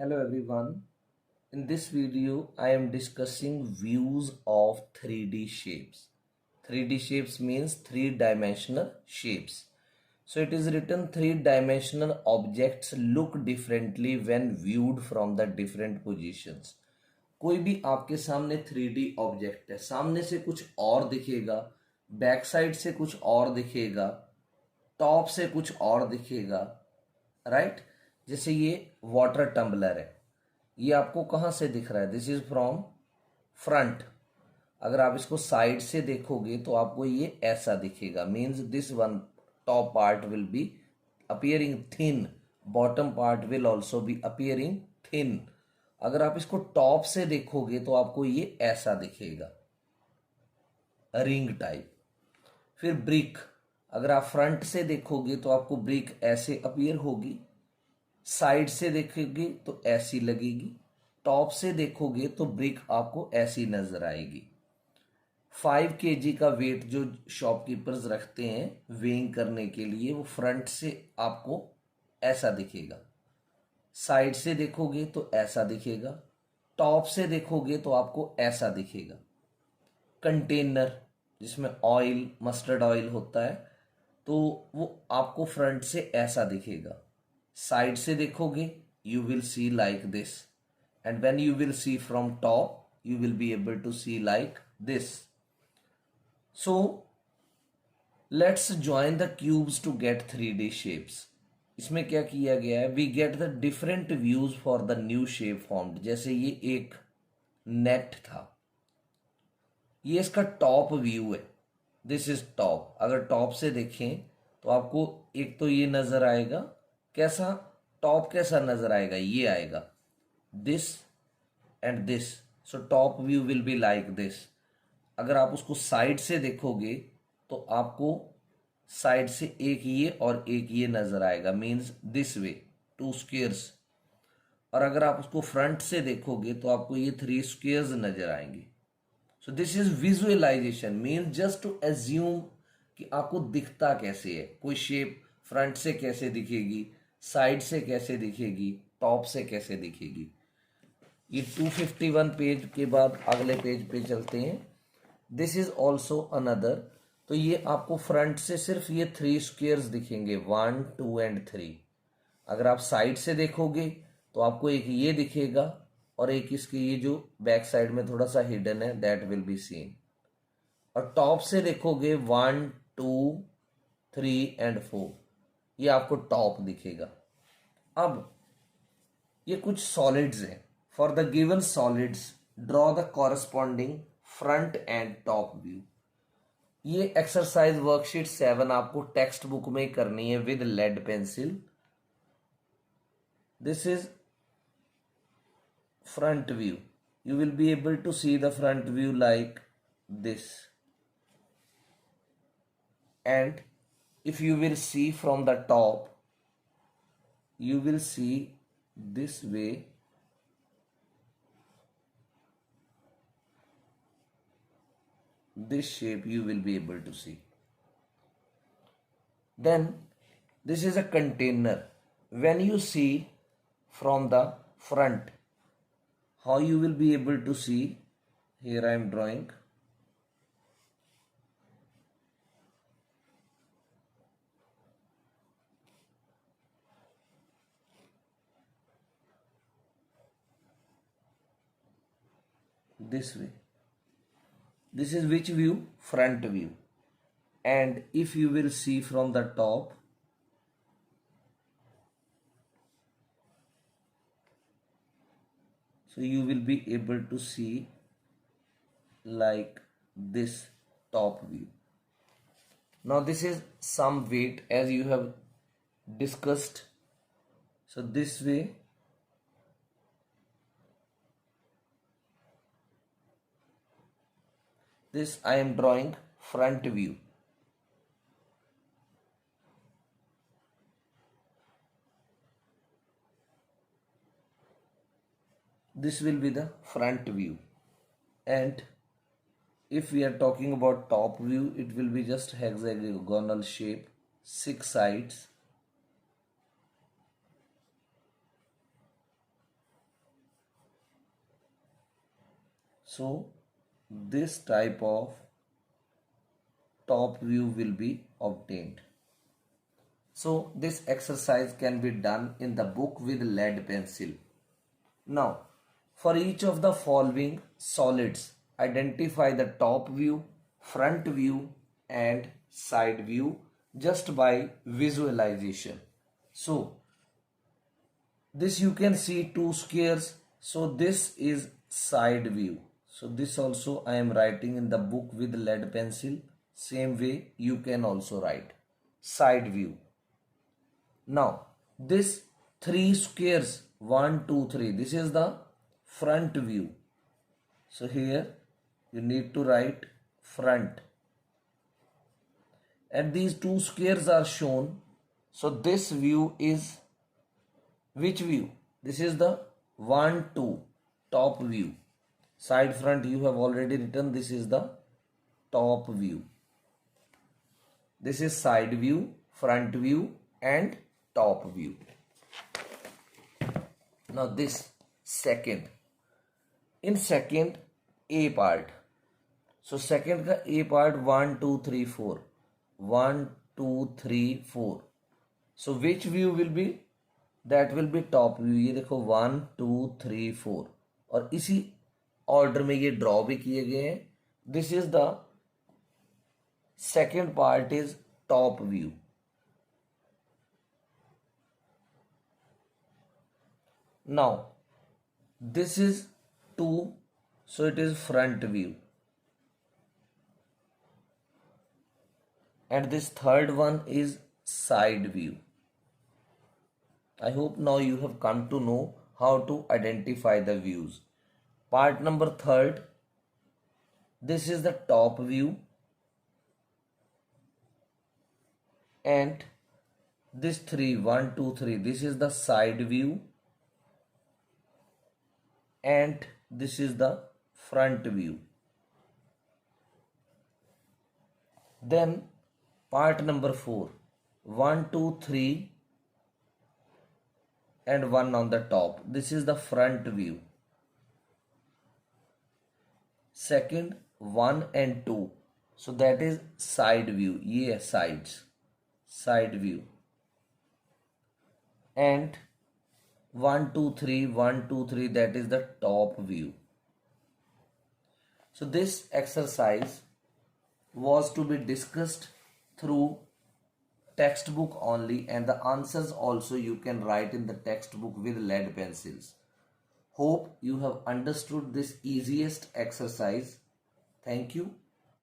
Hello everyone. In this video, I am discussing views of 3D shapes. 3D shapes means three-dimensional shapes. So it is written three-dimensional objects look differently when viewed from the different positions. कोई भी आपके सामने 3D object है, सामने से कुछ और दिखेगा, बैक साइड से कुछ और दिखेगा, टॉप से कुछ और दिखेगा, राइट। जैसे ये वाटर टम्बलर है, ये आपको कहाँ से दिख रहा है? This is from front. अगर आप इसको साइड से देखोगे तो आपको ये ऐसा दिखेगा, means this one top part will be appearing thin, bottom part will also be appearing thin. अगर आप इसको टॉप से देखोगे तो आपको ये ऐसा दिखेगा, रिंग टाइप। फिर ब्रिक, अगर आप फ्रंट से देखोगे तो आपको ब्रिक ऐसे अपीयर होगी, साइड से देखोगे तो ऐसी लगेगी, टॉप से देखोगे तो ब्रिक आपको ऐसी नजर आएगी। 5 kg का वेट जो शॉपकीपर्स रखते हैं वेइंग करने के लिए, वो फ्रंट से आपको ऐसा दिखेगा, साइड से देखोगे तो ऐसा दिखेगा, टॉप से देखोगे तो आपको ऐसा दिखेगा। कंटेनर जिसमें ऑयल, मस्टर्ड ऑयल होता है, तो वो आपको फ्रंट से ऐसा दिखेगा, साइड से देखोगे you will see like this, and when you will see from top you will be able to see like this. So let's join the cubes to get 3D shapes. इसमें क्या किया गया है? We get the different views for the new shape formed. जैसे ये एक net था, ये इसका टॉप व्यू है, दिस इज टॉप। अगर टॉप से देखें तो आपको एक तो ये नजर आएगा, कैसा टॉप कैसा नजर आएगा? ये आएगा, this and this. So top view will be like this. अगर आप उसको साइड से देखोगे तो आपको साइड से एक ये और एक ये नजर आएगा, means this way, two squares. और अगर आप उसको फ्रंट से देखोगे तो आपको ये 3 स्क्वेयर्स नजर आएंगे। So this is visualisation, mean just to assume कि आपको दिखता कैसे है, कोई शेप फ्रंट से कैसे दिखेगी, साइड से कैसे दिखेगी, टॉप से कैसे दिखेगी। ये 251 पेज के बाद अगले पेज पे चलते हैं। This is also another. तो ये आपको फ्रंट से सिर्फ ये 3 स्क्वेयर्स दिखेंगे, 1 2 एंड 3। अगर आप साइड से देखोगे तो आपको एक ये दिखेगा और एक इसकी ये जो बैक साइड में थोड़ा सा हिडन है, दैट विल बी सीन। और टॉप से देखोगे 1 2 3 एंड 4, ये आपको टॉप दिखेगा। अब ये कुछ सॉलिड्स हैं। For the given solids draw the corresponding front and top view. ये एक्सरसाइज वर्कशीट 7 आपको टेक्स्ट बुक में करनी है with lead pencil. This is front view. You will be able to see the front view like this. And if you will see from the top, you will see this way. This shape you will be able to see. Then this is a container. When you see from the front, how you will be able to see? Here I am drawing. This way. This is which view? Front view. And if you will see from the top, so you will be able to see like this top view. Now this is some weight as you have discussed. So this way, this I am drawing front view. This will be the front view. And if we are talking about top view, it will be just hexagonal shape, 6 sides. So this type of top view will be obtained. So this exercise can be done in the book with lead pencil. Now, for each of the following solids, identify the top view, front view and side view just by visualization. So, this you can see two squares. So, this is side view. So, this also I am writing in the book with lead pencil. Same way you can also write side view. Now, this three squares, 1, 2, 3, this is the front view. So here you need to write front. And these two squares are shown. So this view is which view? This is the 1, 2, top view. Side front you have already written, this is the top view. This is side view, front view and top view. Now this second. In second A part. So second का A part 1, 2, 3, 4. 1, 2, 3, 4. So which view will be? That will be top view. ये देखो 1, 2, 3, 4. और इसी order में ये draw भी किए गए हैं. This is the second part is top view. Now this is 2, so it is front view. And this third one is side view. I hope now you have come to know how to identify the views. Part number third, this is the top view. And this 3, 1, 2, 3, this is the side view. And this is the front view. Then part number 4, 1, 2, 3 and 1 on the top. This is the front view. Second 1 and 2. So that is side view. Yeah, sides. Side view. And 1, 2, 3, 1, 2, 3, that is the top view. So this exercise was to be discussed through textbook only, and the answers also you can write in the textbook with lead pencils. Hope you have understood this easiest exercise. Thank you.